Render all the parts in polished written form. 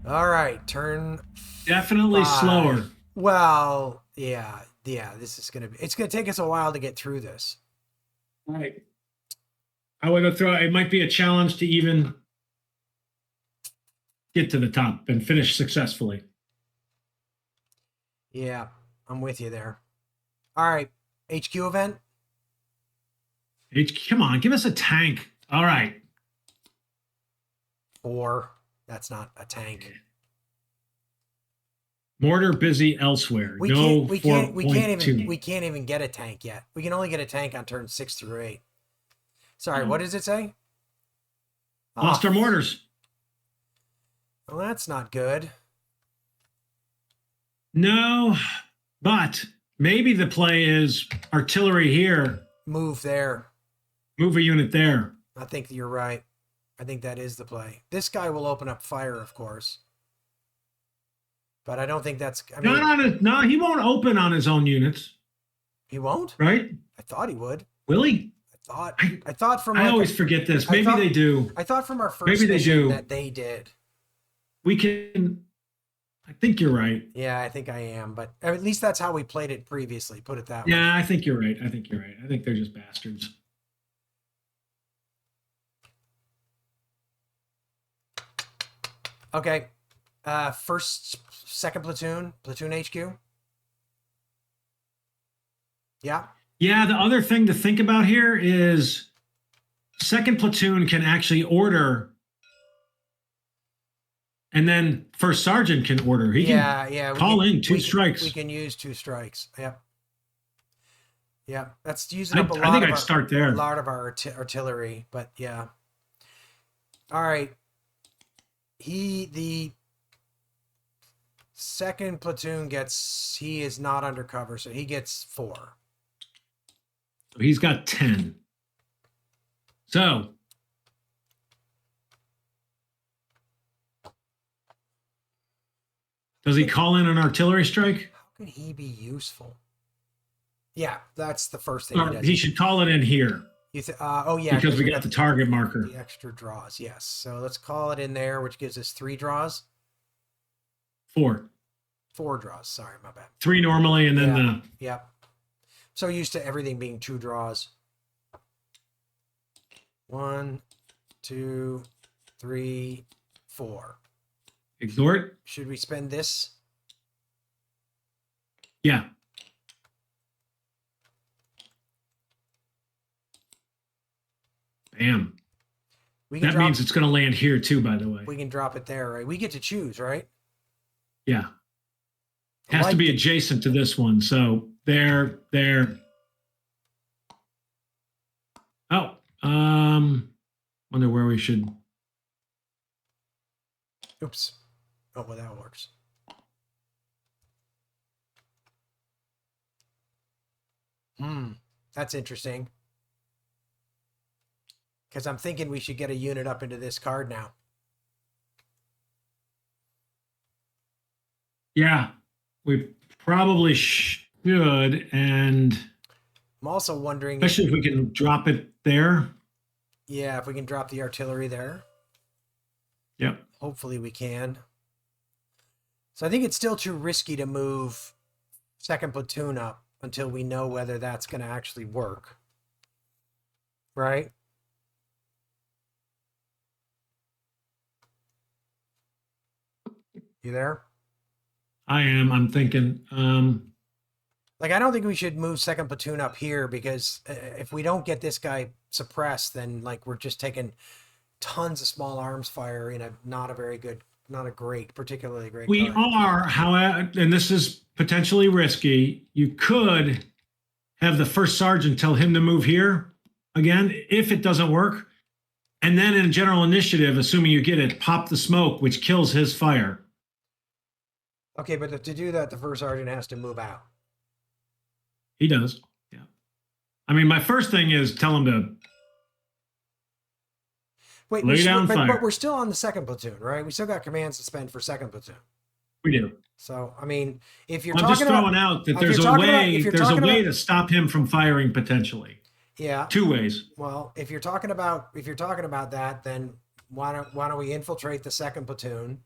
All right, turn Definitely 5. slower. Well, yeah. This is gonna be. It's gonna take us a while to get through this. All right. I would go through. It might be a challenge to even get to the top and finish successfully. Yeah, I'm with you there. All right, HQ event. Come on, give us a tank. All right. 4. That's not a tank. Mortar busy elsewhere. We No can't $4.2. even get a tank yet. We can only get a tank on turn 6 through 8. Sorry, Oh. what does it say? Lost our mortars. Well, that's not good. No, but maybe the play is artillery here. Move there. Move a unit there. I think you're right. I think that is the play. This guy will open up fire, of course. But I don't think that's... I mean, No, he won't open on his own units. He won't? Right? I thought he would. Will he? I thought from... I always forget this. Maybe they do. I thought from our first Maybe they do. that they did. We can... I think you're right. Yeah, I think I am. But at least that's how we played it previously. Put it that way. Yeah, I think you're right. I think they're just bastards. Okay. Second platoon HQ. Yeah. Yeah, the other thing to think about here is second platoon can actually order, and then first sergeant can order. He can call in two strikes. We can use 2 strikes. Yep. Yeah, that's using up a lot. I think I'd start there. A lot of our artillery, but yeah. All right. The second platoon he is not undercover, so he gets 4. So he's got 10. So does he call in an artillery strike? How can he be useful? Yeah, that's the first thing he does. He should call it in here. Oh yeah, because we got the target marker. The extra draws, yes. So let's call it in there, which gives us 3 draws. 4 draws. Sorry, my bad. 3 normally, and then Yep. So used to everything being 2 draws. 1, 2, 3, 4. Exhort. Should we spend this? Yeah. Bam. That means it's going to land here too, by the way. We can drop it there, right? We get to choose, right? Yeah. Has to be adjacent to this one. So there. Oh, wonder where we should. Oops. Oh, well, that works. That's interesting. Because I'm thinking we should get a unit up into this card now. Yeah, we probably should. And I'm also wondering... Especially if we can drop it there. Yeah, if we can drop the artillery there. Yep. Hopefully we can. So I think it's still too risky to move second platoon up until we know whether that's going to actually work. Right? You there? I am. I'm thinking. Like, I don't think we should move second platoon up here because if we don't get this guy suppressed, then like we're just taking tons of small arms fire in a particularly great. We are, however, and this is potentially risky. You could have the first sergeant tell him to move here again if it doesn't work, and then in general initiative, assuming you get it, pop the smoke, which kills his fire. Okay, but to do that, the first sergeant has to move out. He does. Yeah. I mean, my first thing is tell him to lay down fire. But we're still on the second platoon, right? We still got commands to spend for second platoon. We do. So, I mean, if you're I'm just talking throwing about, out that if there's you're a talking about, way. if you're There's a talking way about, to stop him from firing potentially. yeah, 2 ways. well, if you're talking about that, then why don't we infiltrate the second platoon,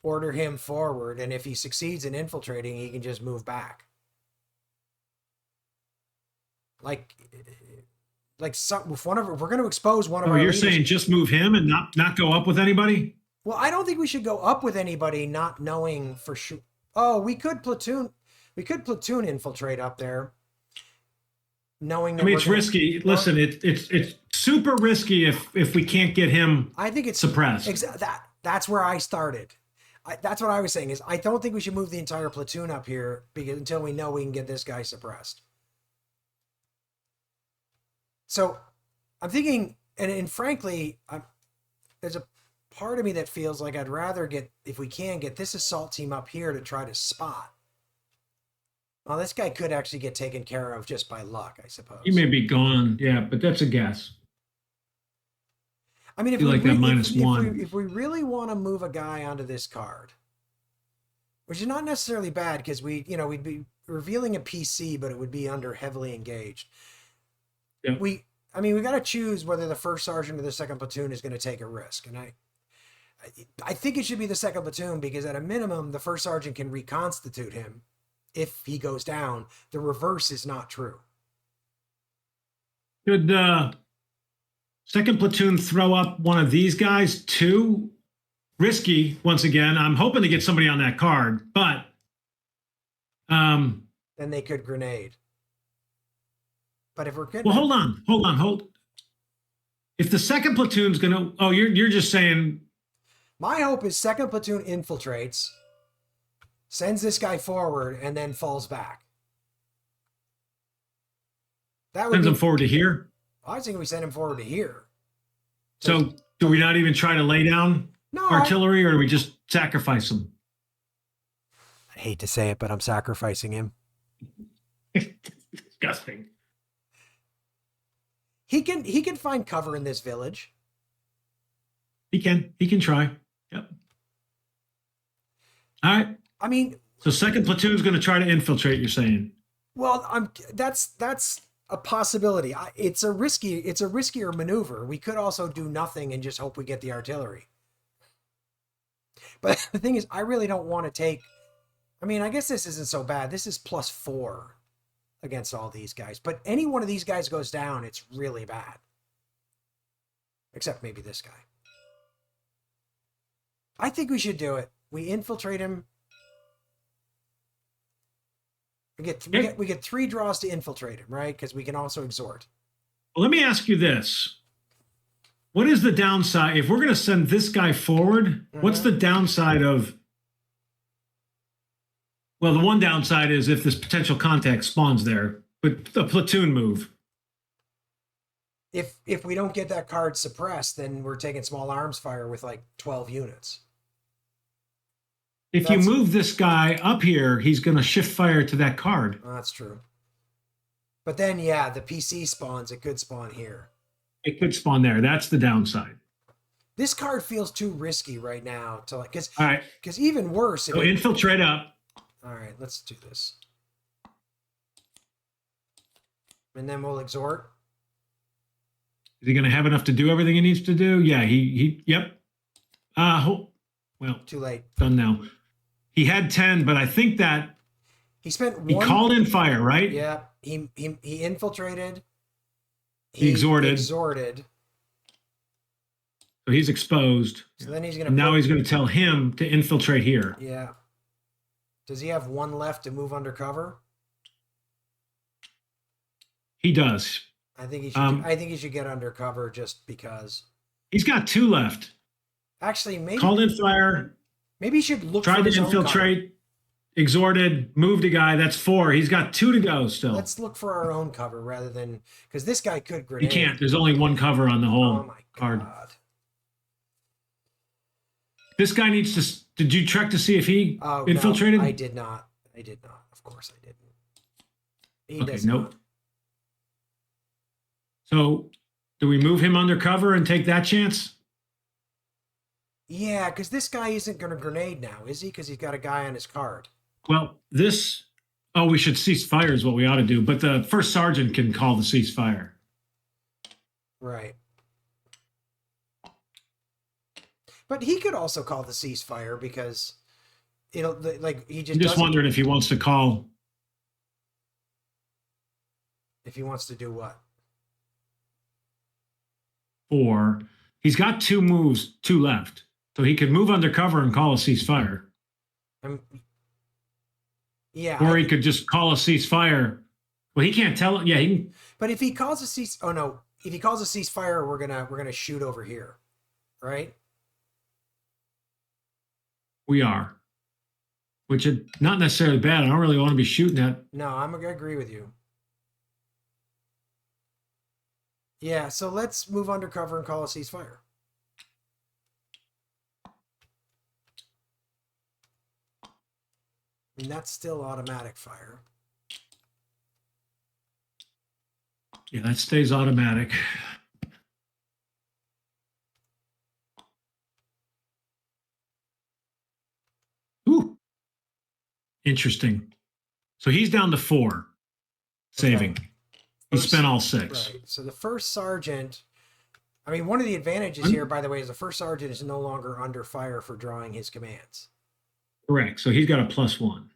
order him forward, and if he succeeds in infiltrating, he can just move back. Like, if we're going to expose one of Oh, our you're leaders. saying just move him and not go up with anybody? Well, I don't think we should go up with anybody not knowing for sure. Oh, we could platoon infiltrate up there, knowing that I mean, we're it's gonna, risky. well, Listen, it's super risky if we can't get him I think it's suppressed. That's where I started. That's what I was saying is I don't think we should move the entire platoon up here until we know we can get this guy suppressed. So I'm thinking, and frankly, there's a part of me that feels like I'd rather if we can get this assault team up here to try to spot. Well, this guy could actually get taken care of just by luck, I suppose. He may be gone. Yeah, but that's a guess. I mean, You like that -1. if we really want to move a guy onto this card, which is not necessarily bad because we'd be revealing a PC, but it would be under heavily engaged. Yeah. We got to choose whether the first sergeant or the second platoon is going to take a risk, and I think it should be the second platoon because at a minimum, the first sergeant can reconstitute him if he goes down. The reverse is not true. Could second platoon throw up one of these guys too? Risky once again. I'm hoping to get somebody on that card, but then they could grenade. But if we're good, well, hold on. If the second platoon's gonna, oh, you're just saying. My hope is second platoon infiltrates, sends this guy forward, and then falls back. That would Sends him forward to here. I was thinking we send him forward to here. So do we not even try to lay down artillery, or do we just sacrifice them? I hate to say it, but I'm sacrificing him. Disgusting. He can find cover in this village. He can try. Yep. All right. I mean, so second platoon's going to try to infiltrate. You're saying? Well, that's a possibility. It's a riskier maneuver. We could also do nothing and just hope we get the artillery. But the thing is, I really don't want to take. I mean, I guess this isn't so bad. This is +4 against all these guys. But any one of these guys goes down, it's really bad. Except maybe this guy. I think we should do it. We infiltrate him. We get 3 draws to infiltrate him, right? Because we can also exhort. Well, let me ask you this. What is the downside? If we're going to send this guy forward, what's the downside of... Well, the one downside is if this potential contact spawns there, but the platoon move. If we don't get that card suppressed, then we're taking small arms fire with like 12 units. If you move this guy up here, he's going to shift fire to that card. Oh, that's true. But then, yeah, the PC spawns. It could spawn here. It could spawn there. That's the downside. This card feels too risky right now to like, all right. Because even worse. So infiltrate up. All right, let's do this. And then we'll exhort. Is he going to have enough to do everything he needs to do? Yeah, yep. Well, too late. Done now. He had 10, but I think that he called in fire, right? Yeah, he infiltrated. He exhorted. So he's exposed. So then he's going to. Now he's going to tell him to infiltrate here. Yeah. Does he have 1 left to move undercover? He does. I think he should get undercover just because. He's got 2 left. Actually, maybe called in fire. Maybe he should look. Tried to infiltrate. Exhorted. Moved a guy. That's 4. He's got 2 to go still. Let's look for our own cover rather than because this guy could grenade. He can't. There's only 1 cover on the whole Oh my card. God. This guy needs to. Did you check to see if he infiltrated? No, I did not. Of course, I didn't. He does not. So, do we move him undercover and take that chance? Yeah, because this guy isn't going to grenade now, is he? Because he's got a guy on his card. Well, this. Oh, we should cease fire is what we ought to do. But the first sergeant can call the ceasefire. Right. But he could also call the ceasefire because it'll like he just. I'm just wondering if he wants to call. If he wants to do what? Or he's got two left. So he could move undercover and call a ceasefire. Yeah. Or he could just call a ceasefire. Well, he can't tell it. Yeah, he can. But if he calls a cease, oh no, if he calls a ceasefire, we're gonna shoot over here, right? We are, which is not necessarily bad. I don't really want to be shooting at. No, I agree with you. Yeah, so let's move undercover and call a ceasefire. I mean, that's still automatic fire. Yeah, that stays automatic. Ooh, interesting. So he's down to 4, saving. Okay. He spent all 6. Right. So the first sergeant, I mean, one of the advantages here, by the way, is the first sergeant is no longer under fire for drawing his commands. Correct. So he's got a +1.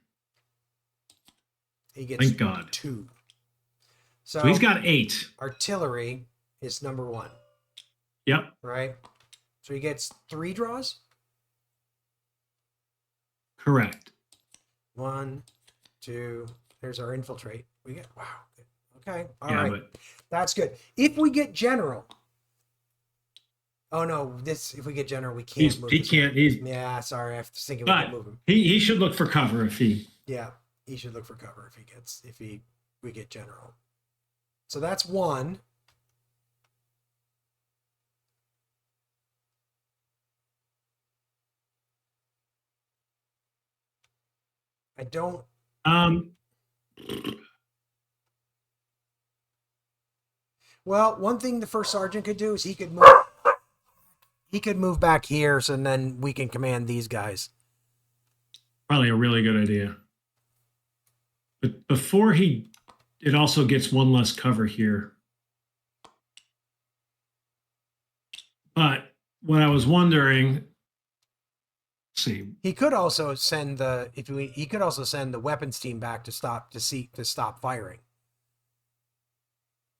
He gets Thank God. 2. So he's got 8. Artillery is number 1. Yep. Right. So he gets 3 draws. Correct. 1, 2. There's our infiltrate. We get wow. Okay. All yeah, right. But that's good. If we get general. Oh no, if we get general, we can't move. He can't. He's. Yeah, sorry. I was thinking we But can move him. he should look for cover if he. Yeah, he should look for cover if we get general. So that's 1. I don't. Well, one thing the first sergeant could do is he could move back here, so then we can command these guys. Probably a really good idea. But before it also gets 1 less cover here. But what I was wondering, let's see, he could also send the weapons team back to stop firing,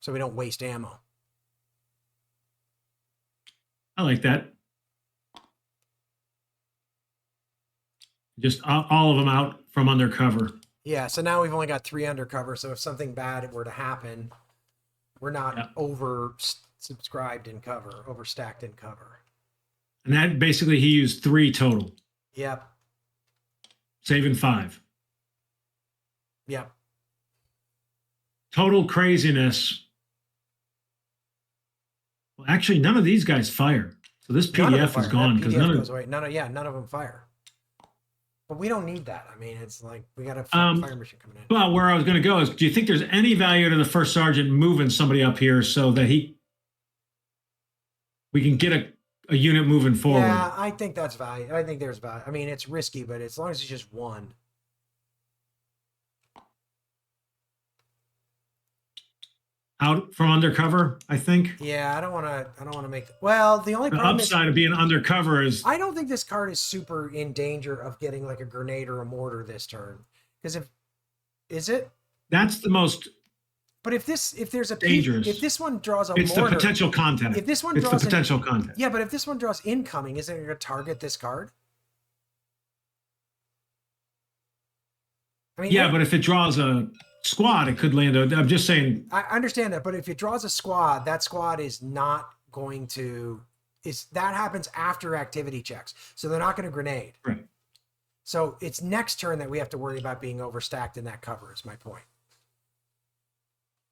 so we don't waste ammo. I like that. Just all of them out from undercover. Yeah, so now we've only got 3 undercover, so if something bad were to happen, we're not oversubscribed in cover, overstacked in cover. And that basically he used 3 total. Yep. Saving 5. Yep. Total craziness. Well, actually, none of these guys fire. So this PDF is gone because none goes away. None of them fire. But we don't need that. I mean, it's like we got a fire mission coming in. Well, where I was going to go is, do you think there's any value to the first sergeant moving somebody up here so that we can get a unit moving forward? Yeah, I think that's value. I think there's value. I mean, it's risky, but as long as it's just 1. Out from undercover, I think. Yeah, I don't want to make. Well, the only problem upside of being undercover is I don't think this card is super in danger of getting like a grenade or a mortar this turn. Because is it? That's the most. But if there's a dangerous. If this one draws a it's mortar, the potential content. If this one it's draws the potential content. Yeah, but if this one draws incoming, isn't it going to target this card? I mean, yeah, but if it draws a squad, it could land. I'm just saying. I understand that, but if it draws a squad, that squad is not going to. That happens after activity checks, so they're not going to grenade. Right. So it's next turn that we have to worry about being overstacked in that cover. Is my point.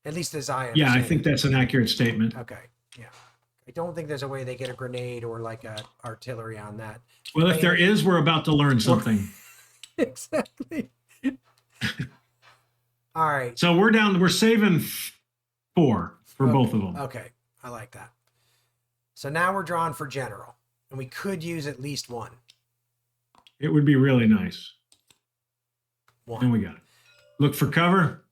At least as I understand. Yeah, I think that's an accurate statement. Okay. Yeah. I don't think there's a way they get a grenade or like a artillery on that. Well, if there is, we're about to learn something. Exactly. All right. So we're saving 4 for both of them. Okay. I like that. So now we're drawn for general. And we could use at least one. It would be really nice. One. And we got it. Look for cover.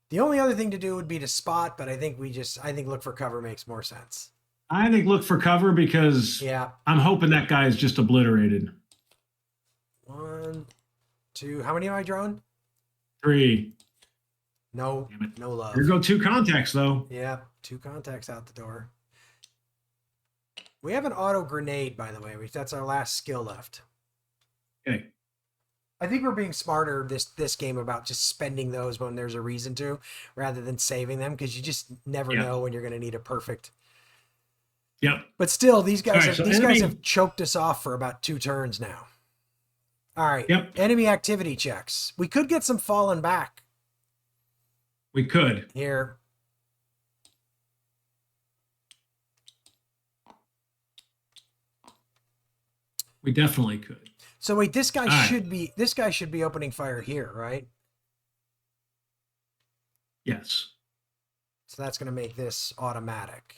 The only other thing to do would be to spot, but I think look for cover makes more sense. I think look for cover because I'm hoping that guy is just obliterated. 1, 2. How many have I drawn? 3. No love. Here go 2 contacts, though. Yeah, 2 contacts out the door. We have an auto grenade, by the way. That's our last skill left. Okay. I think we're being smarter this game about just spending those when there's a reason to, rather than saving them, because you just never know when you're going to need a perfect. Yep. But still, these guys have choked us off for about 2 turns now. All right. Yep. Enemy activity checks. We could get some falling back. We could. Here. We definitely could. So wait, this guy should be opening fire here, right? Yes. So that's going to make this automatic.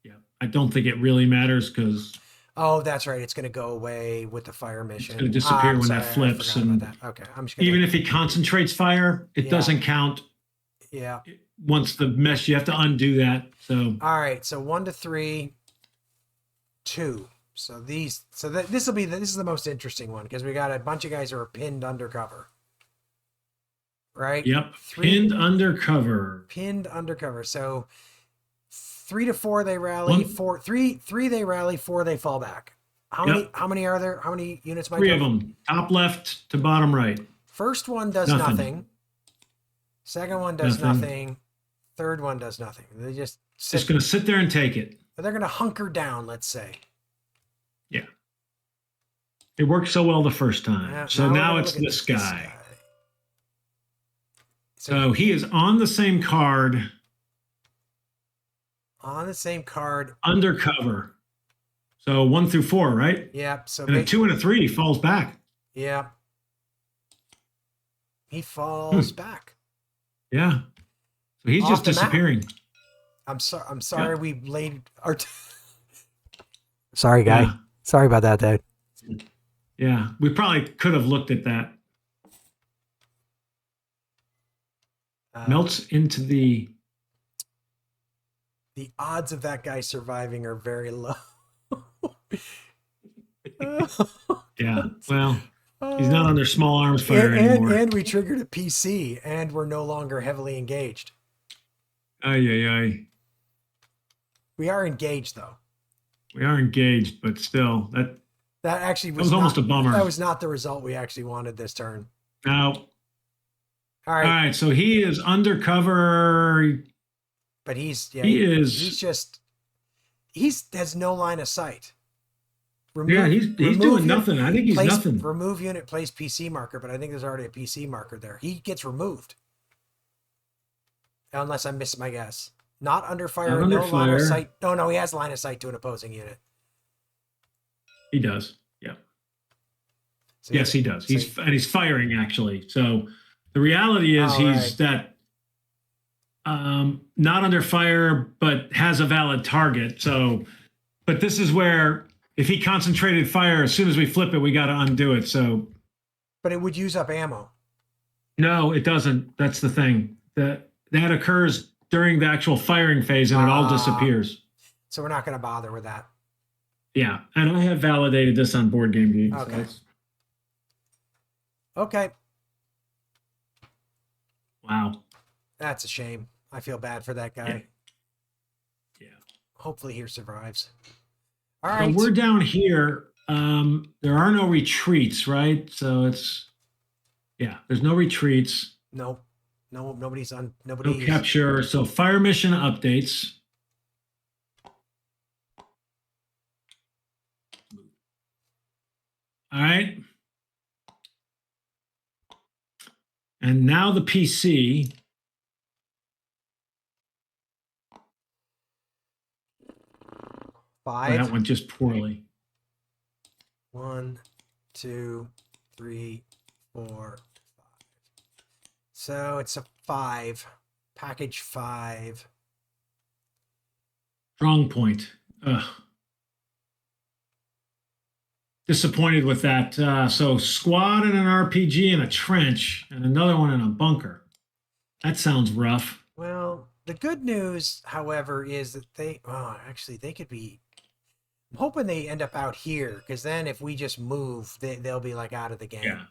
Yeah. I don't think it really matters because. Oh, that's right. It's going to go away with the fire mission. It's going to disappear when that flips. And okay, I'm just even if he concentrates fire, it doesn't count. Yeah. Once the mesh, you have to undo that. So. All right. So 1 to 3, 2. So this is the most interesting one because we got a bunch of guys who are pinned undercover. Right? Yep. Pinned undercover. Pinned undercover. So 3 to 4 they rally, 3 they rally, 4 they fall back. How many are there? How many units might 3 of them. Top left to bottom right. First one does nothing. Second one does nothing. Third one does nothing. They just going to sit there and take it. They're going to hunker down, let's say. Yeah. It worked so well the first time. Yeah, so now it's this guy. So he is on the same card. On the same card. Undercover. So 1 through 4, right? Yep. So and a 2 and a 3 falls back. Yeah. He falls back. Yeah. So he's just disappearing. I'm sorry we laid our Sorry, guy. Yeah. Sorry about that, Dad. Yeah. We probably could have looked at that. Melts into the odds of that guy surviving are very low. Yeah. Well, he's not under small arms fire anymore. And we triggered a PC and we're no longer heavily engaged. Aye. We are engaged though. We are engaged, but still that actually was almost a bummer. That was not the result we actually wanted this turn. No. All right. So he is undercover. But he has no line of sight. He's doing nothing. I think he's nothing. Remove unit, place PC marker, but I think there's already a PC marker there. He gets removed. Unless I missed my guess. Not under fire, no line of sight. No, he has line of sight to an opposing unit. He does. Yeah. So yes, he does. He's firing actually. So the reality is that not under fire, but has a valid target. So, but this is where if he concentrated fire, as soon as we flip it, we got to undo it. So, but it would use up ammo. No, it doesn't. That's the thing. That occurs during the actual firing phase, and it all disappears. So we're not going to bother with that. Yeah, and I have validated this on Board Game Geek. Okay. Okay. Wow. That's a shame. I feel bad for that guy. Yeah. Hopefully he survives. All right. So we're down here. There are no retreats, right? So there's no retreats. No, nobody's on. No capture. So fire mission updates. All right. And now the PC. Five. That went just poorly. 1, 2, 3, 4, 5. So it's a 5. Package 5. Strong point. Ugh. disappointed with that. So squad and an RPG and a trench and another one in a bunker. That sounds rough. Well, the good news, however, is that actually, they could be. I'm hoping they end up out here because then if we just move, they'll be like out of the game. Yeah.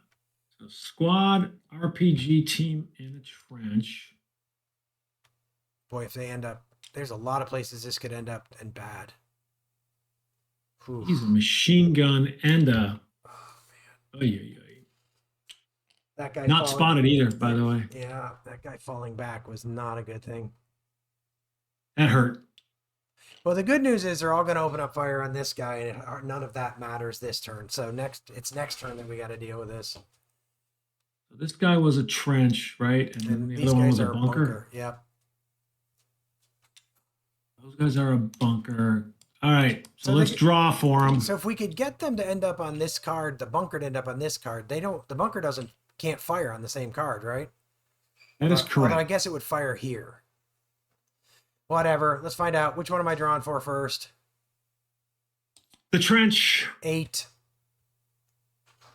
So squad, RPG team in a trench. Boy, if they end up, there's a lot of places this could end up and bad. Whew. He's a machine gun and a. Oh, Oy, oy, oy. that guy Not spotted either, by the way. Yeah, that guy falling back was not a good thing. That hurt. Well, the good news is they're all going to open up fire on this guy, and none of that matters this turn. So it's next turn that we got to deal with this. So this guy was a trench, right? And then the these other one guys was a are bunker. Yep. Those guys are a bunker. All right, so So let's they- draw for them. So if we could get them to end up on this card, the bunker to end up on this card, the bunker can't fire on the same card, right? That is Although I correct. guess it would fire here. Whatever. Let's find out. Which one am I drawing for first? The trench 8.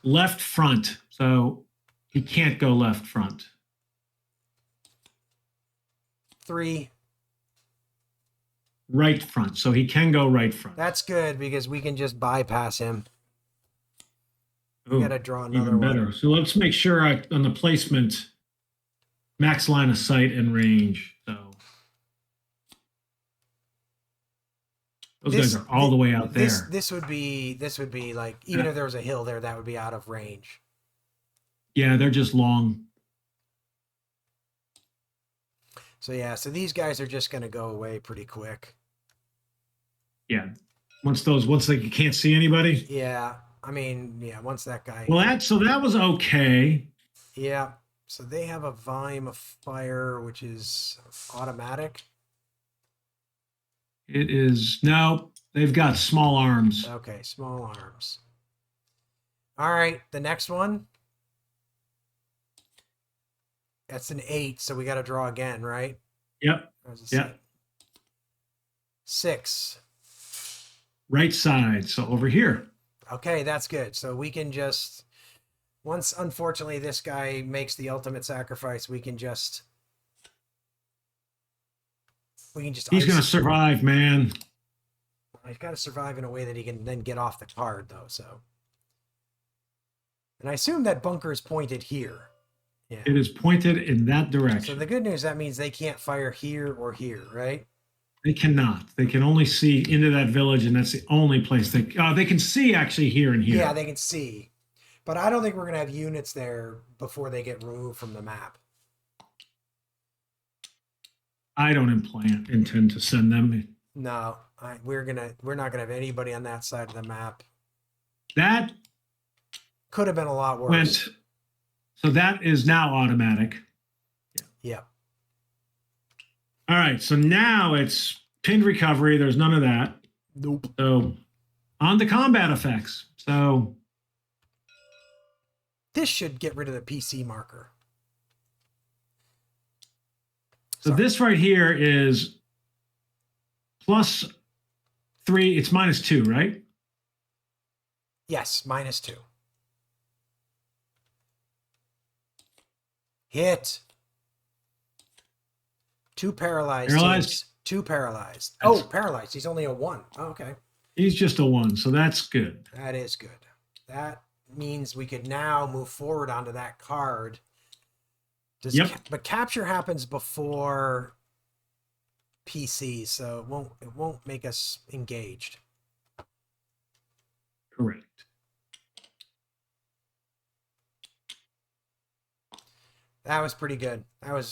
left front, so he can't go left front. 3. Right front, so he can go right front. That's good because we can just bypass him. We Ooh, got to draw another even one. better. So let's make sure on the placement, max line of sight and range. So those guys are all the way out there. This would be like, even Yeah. if there was a hill there, that would be out of range. Yeah, they're just long. So yeah, so these guys are just going to go away pretty quick. Yeah, once they can't see anybody. Yeah, I mean, yeah, once that guy. Well, that was okay. Yeah, so they have a volume of fire, which is automatic. It is no. They've got small arms. Okay, small arms. All right, the next one. That's an 8, so we got to draw again, right? Yep. Yep. 6. Right side. So over here. Okay, that's good. So we can just, once unfortunately this guy makes the ultimate sacrifice, we can just. He's going to survive, man. He's got to survive in a way that he can then get off the card, though. So, and I assume that bunker is pointed here. Yeah. It is pointed in that So direction. the good news, that means they can't fire here or here, right? They cannot. They can only see into that village, and that's the only place they can see actually here and here. Yeah, they can see. But I don't think we're going to have units there before they get removed from the map. I don't intend to send them. No, we're not gonna have anybody on that side of the map. That Could have been a lot worse. went. So that is now automatic. Yeah. All right. So now it's pinned recovery. There's none of that. Nope. So on to combat effects. So This should get rid of the PC marker. So Sorry. this right here is +3. It's -2, right? Yes, -2. Hit. 2 paralyzed. Paralyzed? Teams. 2 paralyzed. Oh, paralyzed. He's only a 1. Oh, okay. He's just a 1, so that's good. That is good. That means we could now move forward onto that card. Yep. But capture happens before PC, so it won't make us engaged. Correct. That was pretty good. I love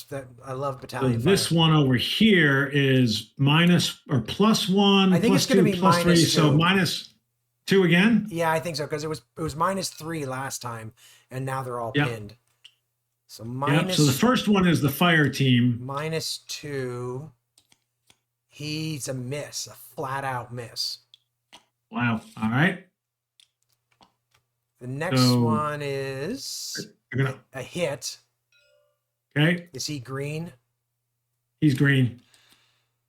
So battalion this fire. one over here is minus or +1. I think it's gonna +2, be +3. So -2 again. Yeah, I think so, because it was -3 last time, and now they're all Yep. pinned. So Yep. So the first one is the fire team. -2. He's a miss, a flat out miss. Wow. All right. The next So- one is You're gonna, a hit. okay. Is he green? He's green.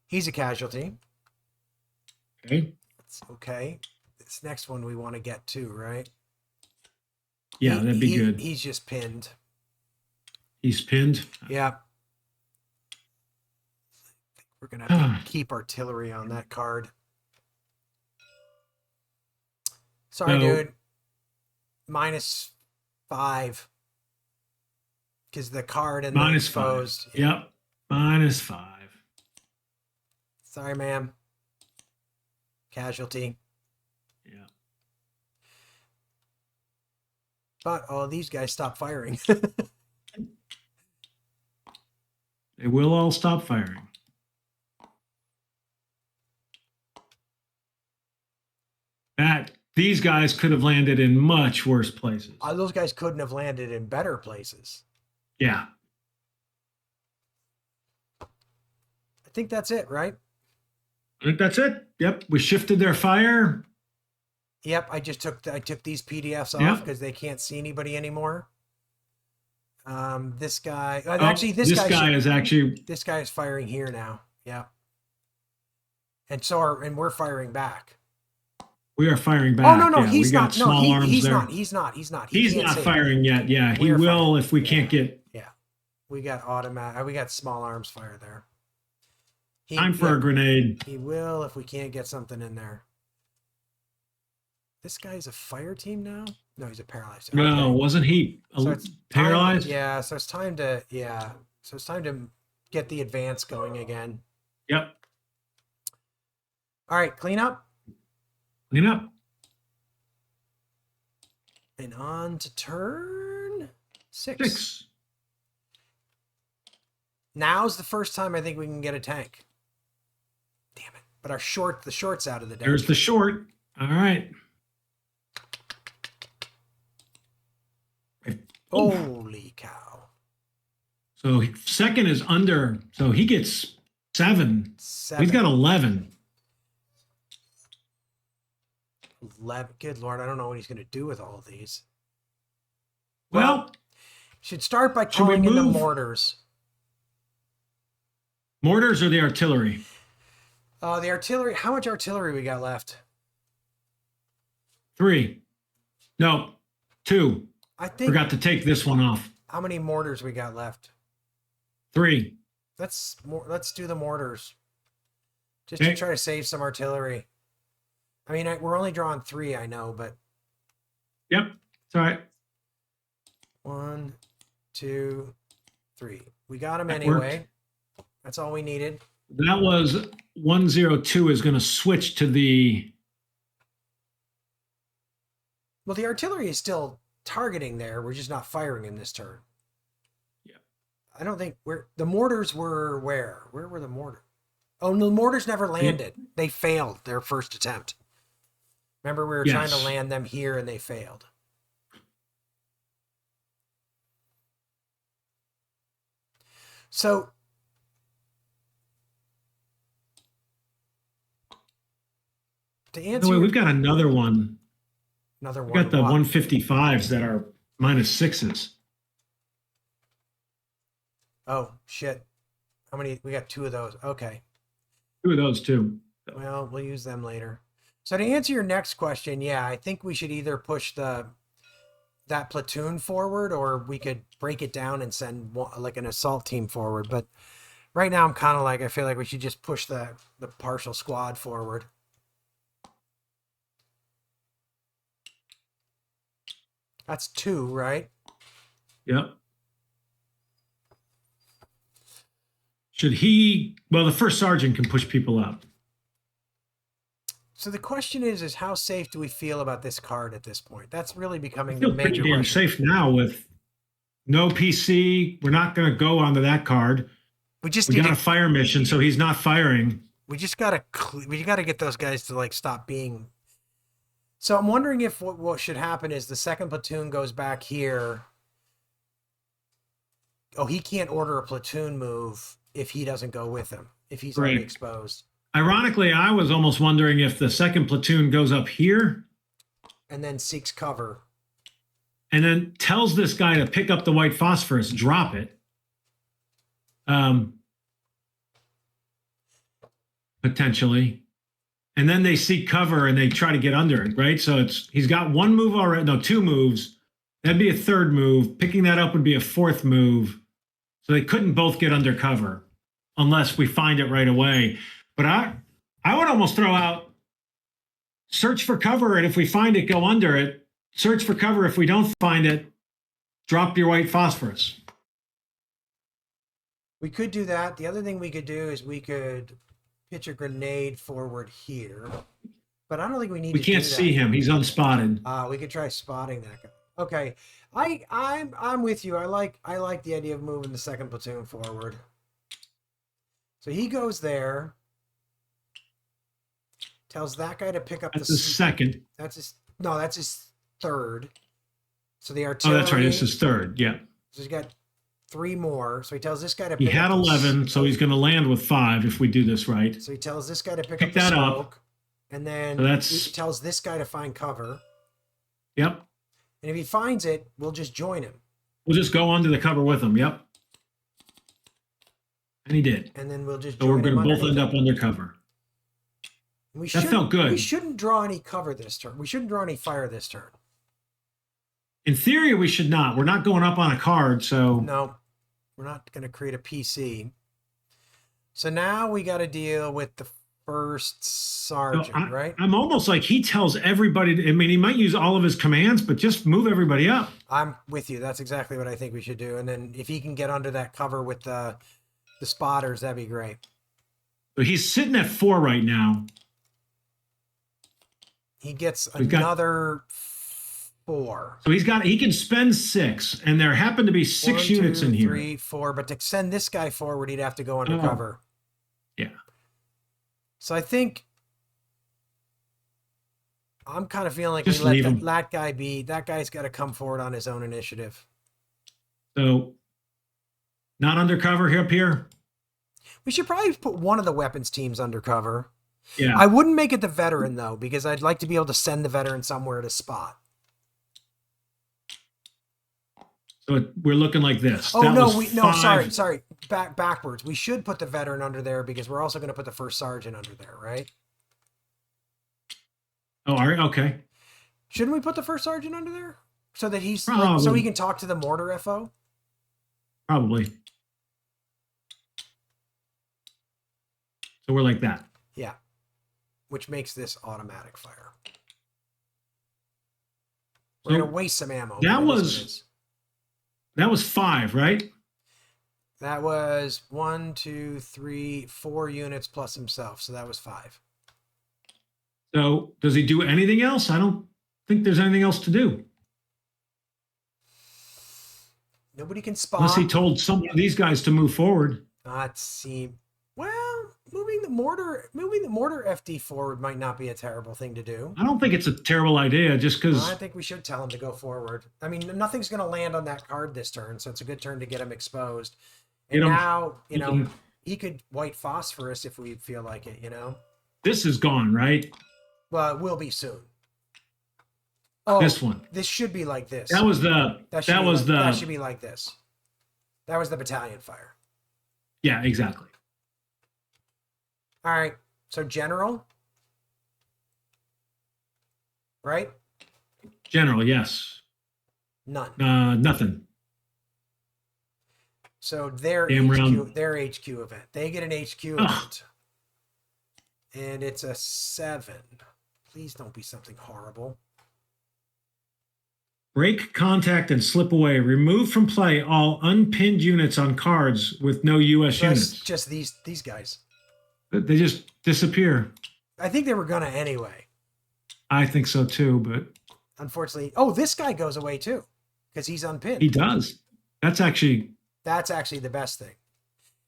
He's a casualty. Okay. That's okay. This next one we want to get to, right? Yeah, that'd be good. He's just pinned. He's pinned. Yeah. We're going to have to keep artillery on that card. Sorry, dude. -5. Because the card and the exposed. -5. Yep. -5. Sorry, ma'am. Casualty. Yeah. But all these guys stop firing. They will all stop firing. These guys could have landed in much worse places. Those guys couldn't have landed in better places. Yeah. I think that's it, right? I think that's it. Yep. We shifted their fire. Yep. I took these PDFs off because they can't see anybody anymore. This guy. Actually, this guy is firing here now. Yeah. And we're firing back. We are firing back. Oh no, yeah, he's not. No, he's there. not. He's not. He's not. He's not firing yet. Yeah, he will if we can't get. Yeah, we got automatic. We got small arms fire there. Time for a grenade. He will if we can't get something in there. This guy's a fire team now. No, he's a paralyzed. Okay. No, wasn't he paralyzed? Yeah, so it's time to get the advance going again. Yep. All right, clean up. Clean up. And on to turn 6. Now's the first time I think we can get a tank. Damn it. But the short's out of the deck. There's the short. All right. Holy cow. So second is under. So he gets 7. He's got 11. 11. Good Lord, I don't know what he's going to do with all of these. Well, should start by calling in the mortars. Mortars or the artillery? The artillery. How much artillery we got left? 3. No, 2. I think forgot to take this one off. How many mortars we got left? 3. Let's do the mortars. Just to try to save some artillery. I mean, we're only drawing 3, I know, but. Yep, it's all right. 1, 2, 3. We got them anyway. Worked. That's all we needed. That was 102 is going to switch to the. Well, the artillery is still targeting there. We're just not firing in this turn. Yeah. I don't think the mortars were where? Where were the mortars? Oh, no, the mortars never landed. They failed their first attempt. Remember, we were trying to land them here and they failed. So to answer, we've got another one. Another one. We got the 155s that are -6s. Oh shit! How many? We got 2 of those. Okay. 2 of those too. Well, we'll use them later. So to answer your next question, yeah, I think we should either push that platoon forward, or we could break it down and send like an assault team forward. But right now, I'm kind of like, I feel like we should just push the partial squad forward. That's 2, right? Yep. Should he? Well, the first sergeant can push people up. So the question is how safe do we feel about this card at this point? That's really becoming the major question. Safe now with no PC. We're not going to go onto that card. We got a fire mission, so he's not firing. We just got to get those guys to like stop being. So I'm wondering if what should happen is the second platoon goes back here. Oh, he can't order a platoon move if he doesn't go with him, if he's already exposed. Ironically, I was almost wondering if the second platoon goes up here. And then seeks cover. And then tells this guy to pick up the white phosphorus, drop it. Potentially. and then they seek cover and they try to get under it, right? So he's got one move already, no, two moves. That'd be a third move. Picking that up would be a fourth move. So they couldn't both get under cover unless we find it right away. But I would almost throw out search for cover, and if we find it, go under it. Search for cover. If we don't find it, drop your white phosphorus. We could do that. The other thing we could do is we could pitch a grenade forward here. But I don't think we need We to do can't that. see him. He's unspotted. We could try spotting that guy. Okay. I'm with you. I like the idea of moving the second platoon forward. So he goes there. Tells that guy to pick up That's the second. That's his third. So the Oh, artillery. that's right. This is third. Yeah. So he's got 3 more. So he tells this guy to He pick had up 11, so he's going to land with 5 if we do this right. So he tells this guy to pick Pick up the that up. smoke. And then So he tells this guy to find cover. Yep. And if he finds it, we'll just join him. We'll just go onto the cover with him. Yep. And he did. And then we'll just So we're join going him to both end underneath. up under cover. That felt good. We shouldn't draw any cover this turn. We shouldn't draw any fire this turn. In theory, we should not. We're not going up on a card, so No, we're not going to create a PC. So now we got to deal with the first sergeant, right? I'm almost like he tells everybody. I mean, he might use all of his commands, but just move everybody up. I'm with you. That's exactly what I think we should do. And then if he can get under that cover with the spotters, that'd be great. So he's sitting at 4 right now. He gets another 4. So he can spend 6, and there happen to be 6 units in here. 3, 4. But to send this guy forward, he'd have to go undercover. Yeah. So I think I'm kind of feeling like Just we let leave him. that guy be. That guy's got to come forward on his own initiative. So not undercover up here. We should probably put one of the weapons teams undercover. Yeah. I wouldn't make it the veteran though, because I'd like to be able to send the veteran somewhere to spot. So we're looking like this. Oh, That no, was no, 5. sorry. Backwards. We should put the veteran under there because we're also going to put the first sergeant under there, right? Oh, all right. Okay. Shouldn't we put the first sergeant under there so that he's so Probably. he can talk to the mortar FO? Probably. So we're like that. Yeah. Which makes this automatic fire. We're So going to waste some ammo. that but it is what was- it is. That was 5, right? That was 1, 2, 3, 4 units plus himself. So that was 5. So does he do anything else? I don't think there's anything else to do. Nobody can spot. Unless he told some of these guys to move forward. Not seem well. Moving the mortar FD forward might not be a terrible thing to do. I don't think it's a terrible idea just because I think we should tell him to go forward. I mean, nothing's going to land on that card this turn, so it's a good turn to get him exposed. And now, he could white phosphorus if we feel like it, this is gone, right? Well, it will be soon. Oh, This one. This should be like this. That was the That should be like this. That was the battalion fire. Yeah, exactly. All right. So general, right? General, yes. None. Nothing. So their Damn HQ, round. their HQ event. They get an HQ event. And it's a 7. Please don't be something horrible. Break contact and slip away. Remove from play all unpinned units on cards with no U.S. So it's units. just these guys. They just disappear. I think they were gonna anyway. I think so too, but Unfortunately. Oh, this guy goes away too. Because he's unpinned. he does. That's actually the best thing.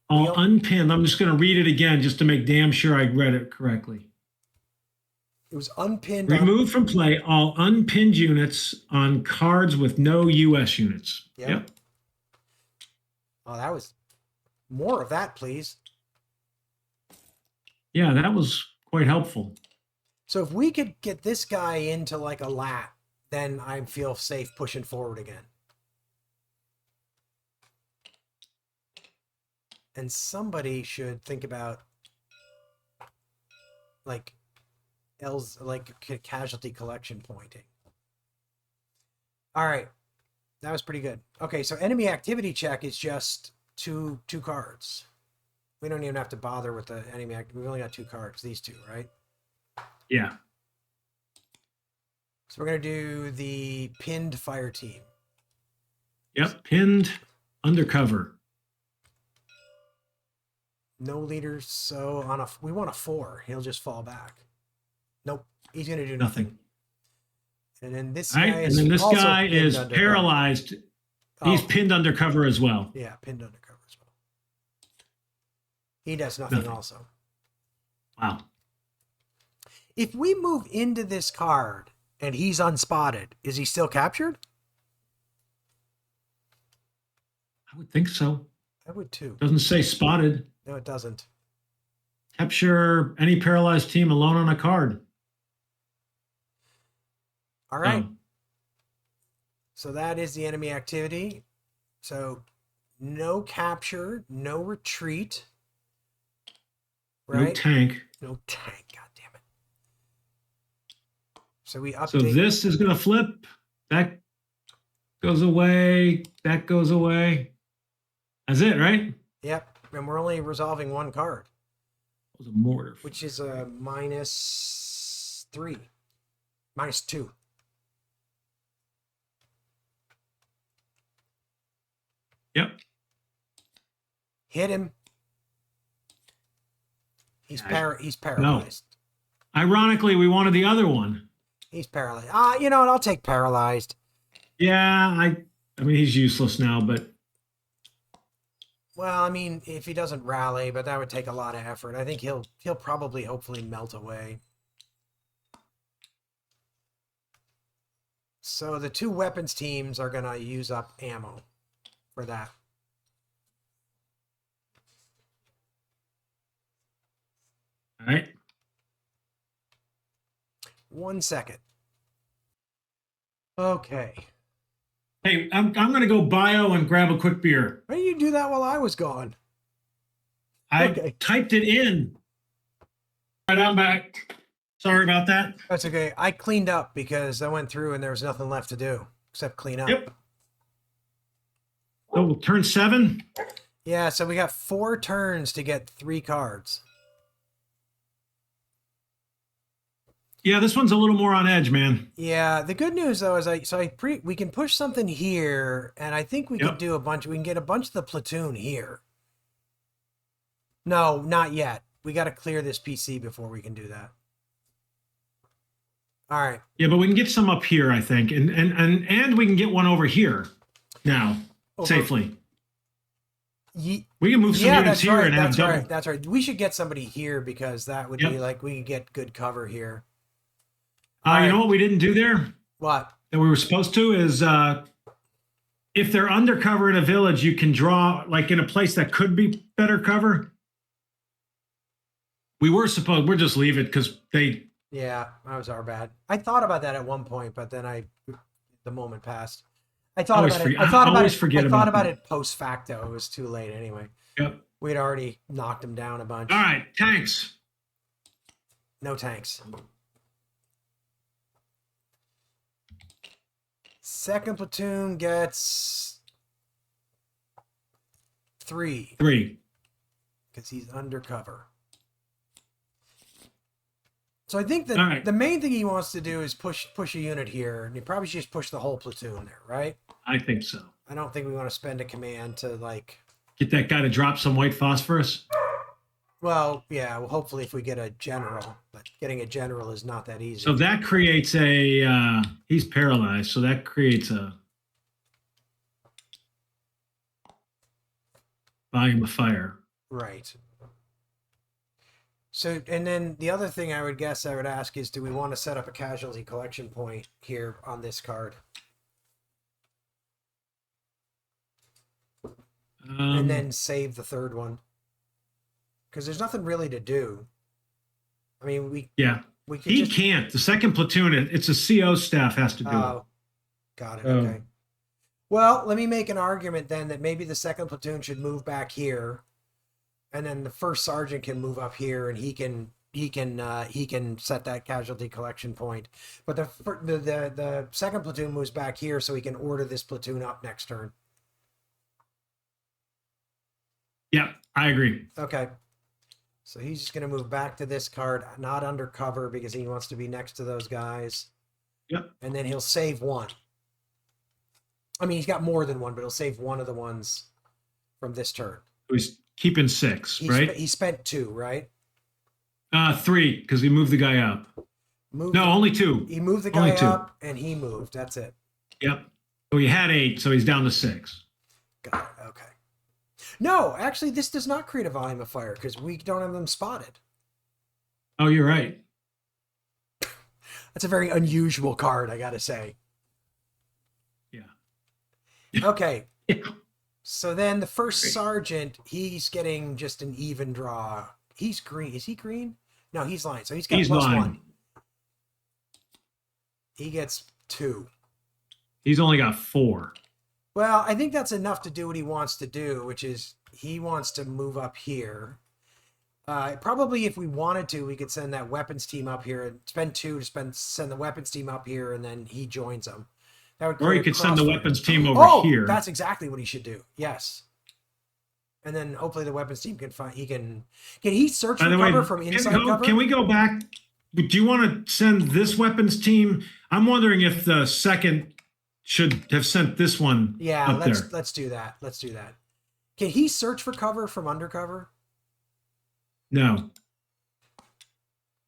all unpinned. I'm just going to read it again just to make damn sure I read it correctly. It was unpinned. Remove from play all unpinned units on cards with no U.S. units. Yep. Oh, that was more of that, please. Yeah, that was quite helpful. So if we could get this guy into like a lat, then I feel safe pushing forward again. And somebody should think about like L's like casualty collection pointing. All right, that was pretty good. Okay, so enemy activity check is just two cards. We don't even have to bother with the enemy activity. We've only got 2 cards, these 2, right? Yeah. So we're gonna do the pinned fire team. Yep. Pinned undercover. No leaders, so we want a 4. He'll just fall back. Nope, he's gonna do nothing. And then this All right, guy and then this guy is undercover. paralyzed. He's pinned undercover as well. Yeah, pinned undercover as well. He does nothing also. Wow. If we move into this card and he's unspotted, is he still captured? I would think so. I would too. Doesn't say spotted. No, it doesn't. Capture any paralyzed team alone on a card. All right. So that is the enemy activity. So no capture, no retreat. Right? No tank. No tank. God damn it. So we update. So this is going to flip. That goes away. That goes away. That's it, right? Yep. And we're only resolving 1 card. It was a mortar. Which is a -3. -2. Yep. Hit him. He's paralyzed. No. Ironically, we wanted the other one. He's paralyzed. You know what? I'll take paralyzed. Yeah, I mean he's useless now, but well, I mean, if he doesn't rally, but that would take a lot of effort. I think he'll probably hopefully melt away. So the 2 weapons teams are gonna use up ammo for that. all right. 1 second. Okay. Hey, I'm going to go bio and grab a quick beer. Why didn't you do that while I was gone? I typed it in. Right, I'm back. Sorry about that. That's okay. I cleaned up because I went through and there was nothing left to do except clean up. Yep. So we'll turn 7. Yeah, so we got 4 turns to get 3 cards. Yeah, this one's a little more on edge, man. Yeah, the good news though is we can push something here, and I think we can do a bunch. We can get a bunch of the platoon here. No, not yet. We got to clear this PC before we can do that. All right. Yeah, but we can get some up here, I think, and we can get one over here now safely. We can move some units here and have double. That's right. We should get somebody here because that would be like we could get good cover here. You know what we didn't do there? What? That we were supposed to is if they're undercover in a village, you can draw like in a place that could be better cover. We'll just leave it because they. Yeah, that was our bad. I thought about that at one point, but then the moment passed. I thought about it post facto. It was too late anyway. Yep. We'd already knocked him down a bunch. All right, tanks. No tanks. Second platoon gets 3. 3. Because he's undercover. So I think that the main thing he wants to do is push a unit here, and he probably should just push the whole platoon there, right? I think so. I don't think we want to spend a command to like get that guy to drop some white phosphorus. Well, yeah. Well, hopefully, if we get a general, but getting a general is not that easy. So that creates a. He's paralyzed, so that creates a volume of fire. Right. So, and then the other thing I would ask is, do we want to set up a casualty collection point here on this card? And then save the third one. Because there's nothing really to do. I mean, we can't. The second platoon, it's a CO staff has to do it. Got it. Okay. Well, let me make an argument then that maybe the second platoon should move back here. And then the first sergeant can move up here and he can he can set that casualty collection point. But the second platoon moves back here, so he can order this platoon up next turn. Yeah, I agree. Okay. So he's just going to move back to this card, not undercover, because he wants to be next to those guys. Yep. And then he'll save one. I mean, he's got more than one, but he'll save one of the ones from this turn. He's keeping 6, right? He spent 2, right? 3, because he moved the guy up. Only 2. He moved the guy up, and he moved. That's it. Yep. So he had 8, so he's down to 6. Got it. Okay. No, actually, this does not create a volume of fire because we don't have them spotted. Oh, you're right. That's a very unusual card, I gotta say. Yeah. Okay. Yeah. So then the first sergeant, he's getting just an even draw. He's green. Is he green? No, he's line. So he's got plus line. 1. He gets 2. He's only got 4. Well, I think that's enough to do what he wants to do, which is he wants to move up here. Probably if we wanted to, we could send that weapons team up here and spend 2 to send the weapons team up here, and then he joins them. That would or he could send the weapons team over here. That's exactly what he should do. Yes. And then hopefully the weapons team can find. Can he search for cover from inside cover? Can we go back? Do you want to send this weapons team? I'm wondering if the second should have sent this one. Yeah, up there. let's do that. Let's do that. Can he search for cover from undercover? No.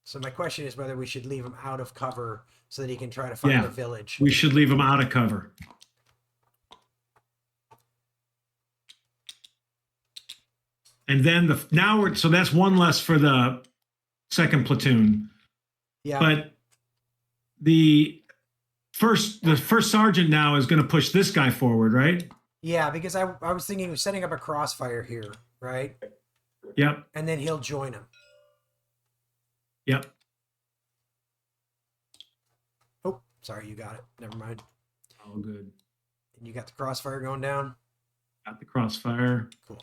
So my question is whether we should leave him out of cover so that he can try to find the village. We should leave him out of cover. And then so that's 1 less for the second platoon. Yeah. But the first sergeant now is going to push this guy forward, right? Yeah, because I was thinking of setting up a crossfire here, right? Yep. And then he'll join him. Yep. Oh, sorry, you got it. Never mind. All good. And you got the crossfire going down? Got the crossfire. Cool.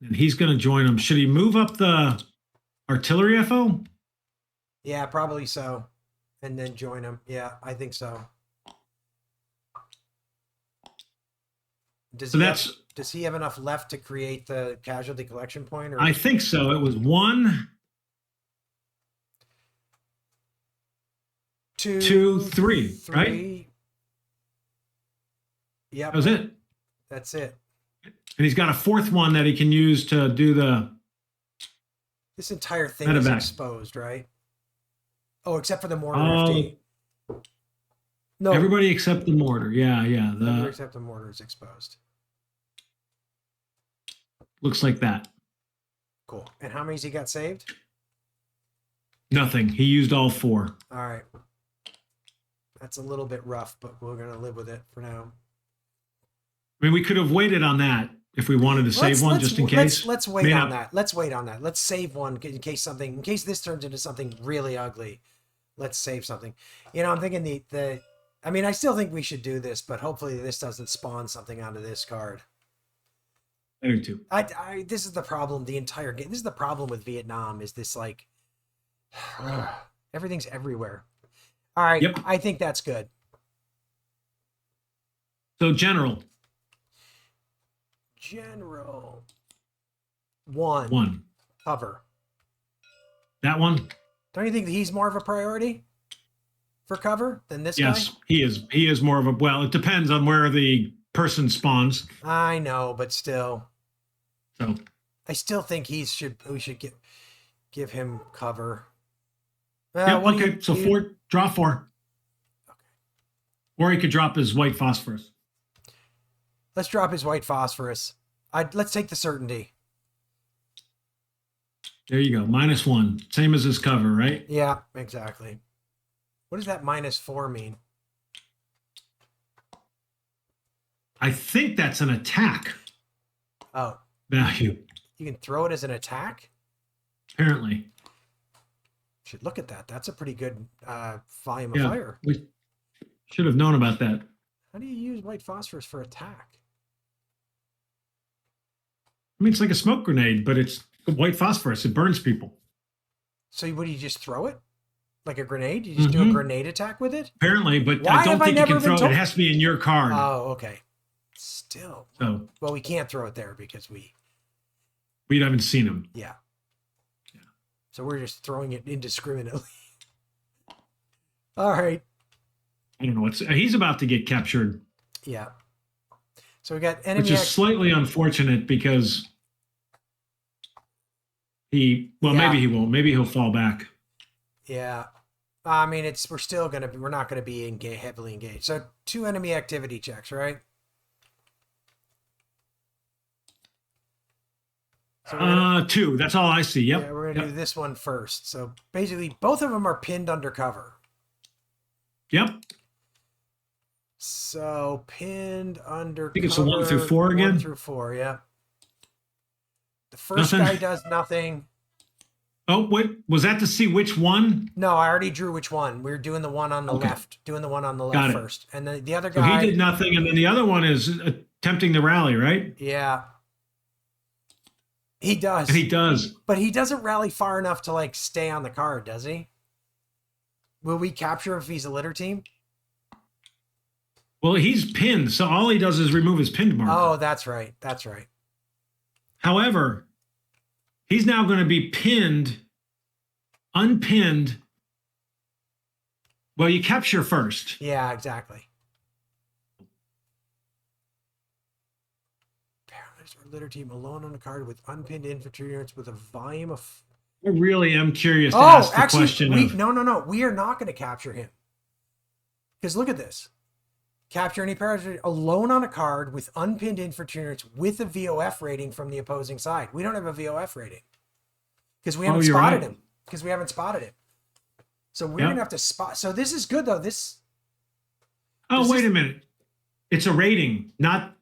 And he's going to join him. Should he move up the artillery FO? Yeah, probably so. And then join him. Yeah, I think so. Does he have enough left to create the casualty collection point? Or? I think so. It was 1, 2, 3, right? Yeah, that was it. That's it. And he's got a 4th one that he can use to do the. This entire thing is exposed, right? Oh, except for the mortar FD. No, everybody except the mortar. Yeah. Everybody except the mortar is exposed. Looks like that. Cool. And how many's he got saved? Nothing. He used all 4. All right. That's a little bit rough, but we're going to live with it for now. I mean, we could have waited on that if we wanted to save one just in case. Let's wait on that. Let's wait on that. Let's save one in case this turns into something really ugly. Let's save something. I'm thinking I mean, I still think we should do this, but hopefully this doesn't spawn something out of this card. I do too. This is the problem. The entire game. This is the problem with Vietnam. Is this like everything's everywhere? All right. Yep. I think that's good. So general. 1 cover. That one. Don't you think that he's more of a priority for cover than this guy? Yes, he is. He is more of a. Well, it depends on where the person spawns. I know, but still. So. I still think we should give him cover. Okay. So 4. Draw 4. Okay. Or he could drop his white phosphorus. Let's drop his white phosphorus. Let's take the certainty. There you go. -1. Same as his cover, right? Yeah, exactly. What does that -4 mean? I think that's an attack. Oh. Value. You can throw it as an attack? Apparently. Should look at that. That's a pretty good volume of fire. We should have known about that. How do you use white phosphorus for attack? I mean, it's like a smoke grenade, but it's white phosphorus. It burns people. So what do you just throw it? Like a grenade? You just do a grenade attack with it? Apparently, but Why I don't have I think you never can throw been it. It has to be in your card. Oh, okay. Still. So Well, we can't throw it there because we haven't seen him. Yeah. So we're just throwing it indiscriminately. All right. I don't know what's. He's about to get captured. Yeah. So we got enemy. Which is slightly unfortunate because maybe he won't. Maybe he'll fall back. Yeah. I mean, we're not gonna be heavily engaged. So 2 enemy activity checks, right? So 2. That's all I see. Yep. Yeah, we're gonna do this one first. So basically, both of them are pinned under cover. Yep. So pinned under. I think it's a 1 through 4 again. 1 through 4, yeah. The first guy does nothing. Oh, wait, was that to see which one? No, I already drew which one. We're doing the one on the left. Doing the one on the left first. And then the other guy. So he did nothing, and then the other one is attempting the rally, right? Yeah. He does. And he does. But he doesn't rally far enough to like stay on the card, does he? Will we capture if he's a litter team? Well, he's pinned, so all he does is remove his pinned marker. Oh, that's right. That's right. However, he's now going to be pinned, unpinned. Well, you capture first. Yeah, exactly. Paralyzed or litter team alone on a card with unpinned infantry units with a volume of. I really am curious to ask the question. No. We are not going to capture him. Because look at this. Capture any paralyzed alone on a card with unpinned infantry units with a VOF rating from the opposing side. We don't have a VOF rating. Because we haven't spotted him. Because we haven't spotted him. So we're going to have to spot. So this is good, though. Wait a minute. It's a rating, not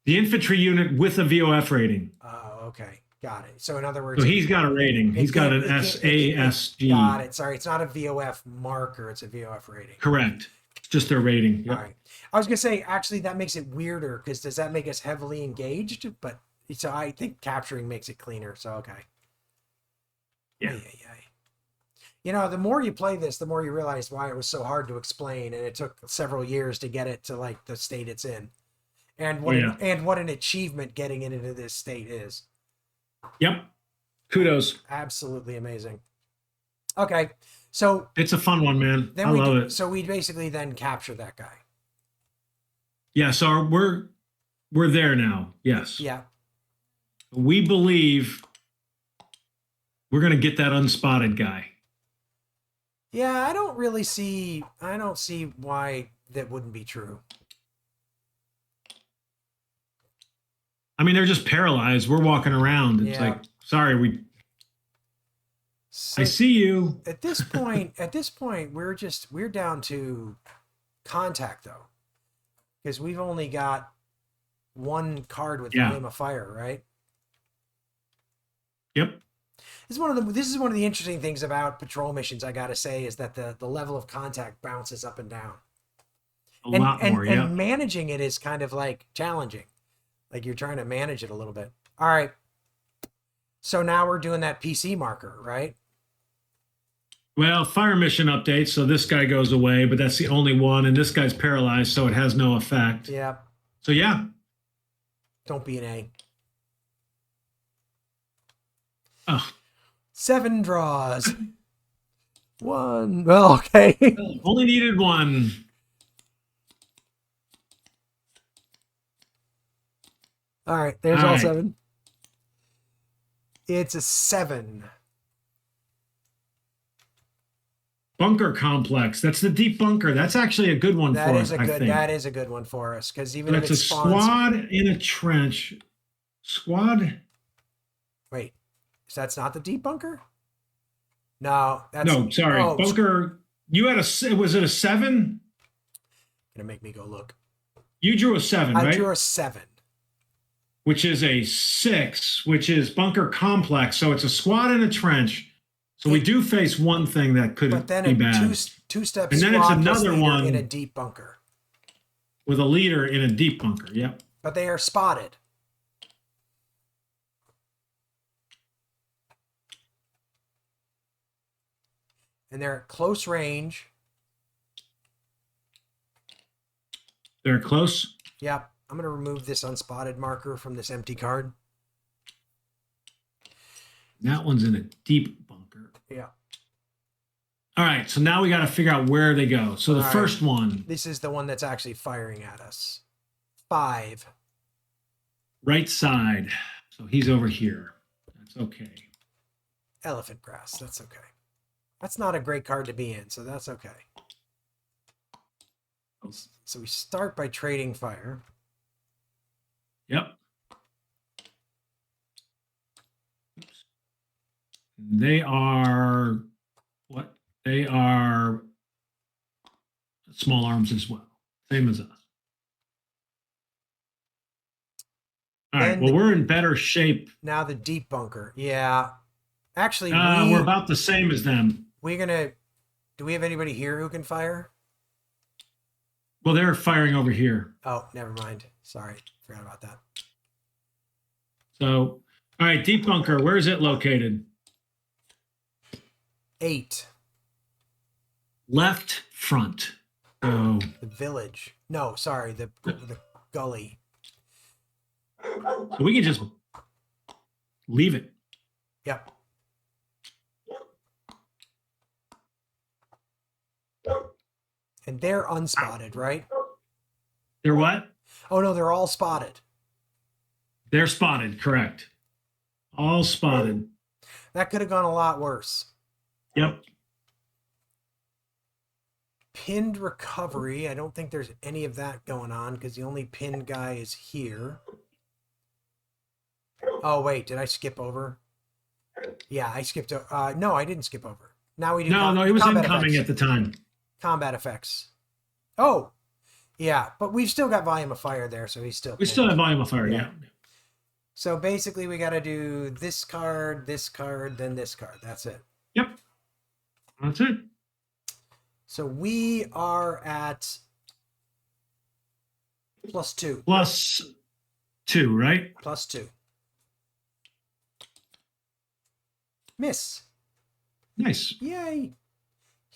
the infantry unit with a VOF rating. Oh, okay. Got it. So in other words. So he's got a rating. He's got an SASG. Got it. Sorry. It's not a VOF marker. It's a VOF rating. Correct. It's just their rating. Yep. All right. I was going to say, actually, that makes it weirder because does that make us heavily engaged? But so I think capturing makes it cleaner. So, okay. Yeah. You know, the more you play this, the more you realize why it was so hard to explain, and it took several years to get it to like the state it's in, and what an achievement getting it into this state is. Yep. Kudos. Absolutely amazing. Okay, so it's a fun one, man. I love it. So we basically then capture that guy. Yeah. So we're there now. Yes. Yeah. We believe we're going to get that unspotted guy. Yeah, I don't see why that wouldn't be true. I mean, they're just paralyzed. We're walking around. It's like, sorry, I see you. At this point, we're down to contact though. Because we've only got one card with Flame of Fire, right? Yep. This is one of the interesting things about patrol missions, I gotta say, is that the level of contact bounces up and down. A lot more, yeah. And managing it is kind of like challenging. Like you're trying to manage it a little bit. All right. So now we're doing that PC marker, right? Well, fire mission updates. So this guy goes away, but that's the only one. And this guy's paralyzed, so it has no effect. Yeah. So yeah. Don't be an A. Oh. 7 draws. 1. Well, okay. Only needed 1. All right. There's all 7. It's a 7. Bunker complex. That's the deep bunker. That's actually a good one for us. That is a good one for us because even if it's a squad in a trench. Squad. Wait. So that's not the deep bunker? No, sorry. Bunker. You had was it a 7? Gonna make me go look. You drew a 7, right? I drew a 7. Which is a 6, which is bunker complex. So it's a squad in a trench. So we do face one thing that could be bad. Two steps. And then it's another one in a deep bunker. With a leader in a deep bunker. Yep. But they are spotted. And they're at close range. They're close. Yep. I'm going to remove this unspotted marker from this empty card. That one's in a deep bunker. Yeah. All right, so now we got to figure out where they go. So the All right. first one. This is the one that's actually firing at us. 5. Right side. So he's over here. That's okay. Elephant grass. That's okay. That's not a great card to be in, so that's okay. So we start by trading fire. Yep. Oops. They are what? They are small arms as well. Same as us. All right. Well, we're in better shape. Now the deep bunker. Yeah. Actually, we're about the same as them. We're going to... Do we have anybody here who can fire? Well, they're firing over here. Oh, never mind. Sorry. Forgot about that. So, all right, deep bunker. Where is it located? 8. Left front. So the village. No, sorry. The gully. So we can just leave it. Yep. And they're unspotted, right? They're what? Oh, no, they're all spotted. They're spotted, correct. All spotted. That could have gone a lot worse. Yep. Pinned recovery. I don't think there's any of that going on because the only pinned guy is here. Oh, wait. Did I skip over? Yeah, I skipped over. No, I didn't skip over. Now we do. No, it was incoming at the time. Combat effects. Oh, yeah, but we've still got volume of fire there, so he's still. We still have volume of fire, yeah. So basically, we got to do this card, then this card. That's it. Yep. That's it. So we are at +2. +2, right? +2. Miss. Nice. Yay.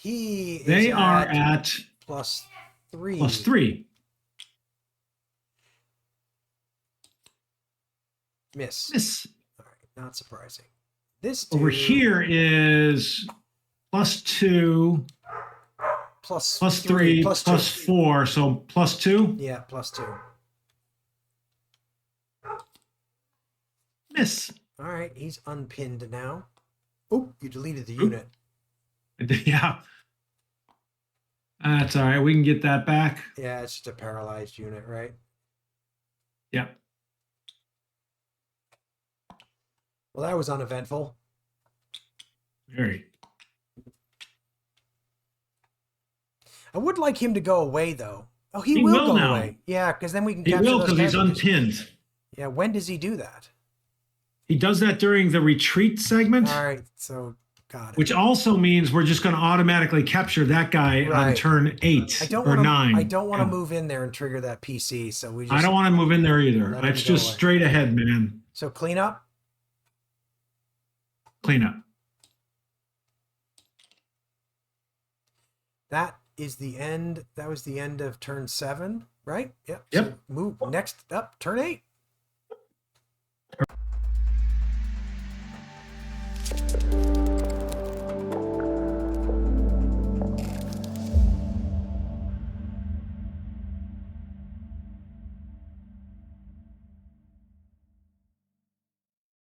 They are at +3. +3. Miss. All right, not surprising. This dude, over here is +2, +3, +4, so +2. Yeah, +2. Miss. All right, he's unpinned now. Oh, you deleted the unit. Yeah. That's all right. We can get that back. Yeah, it's just a paralyzed unit, right? Yep. Well, that was uneventful. Very. I would like him to go away, though. Oh, he will go now. away. Yeah, because then we can He capture will those because he's characters. unpinned. Yeah, when does he do that? He does that during the retreat segment. All right, so got it. Which also means we're just going to automatically capture that guy on turn 8 or 9. I don't want to move in there and trigger that PC, so we just... I don't want to move in there either. It's just away. straight ahead, man. So clean up? Clean up. That is the end. That was the end of turn 7, right? Yep. Yep. So move next up, turn 8.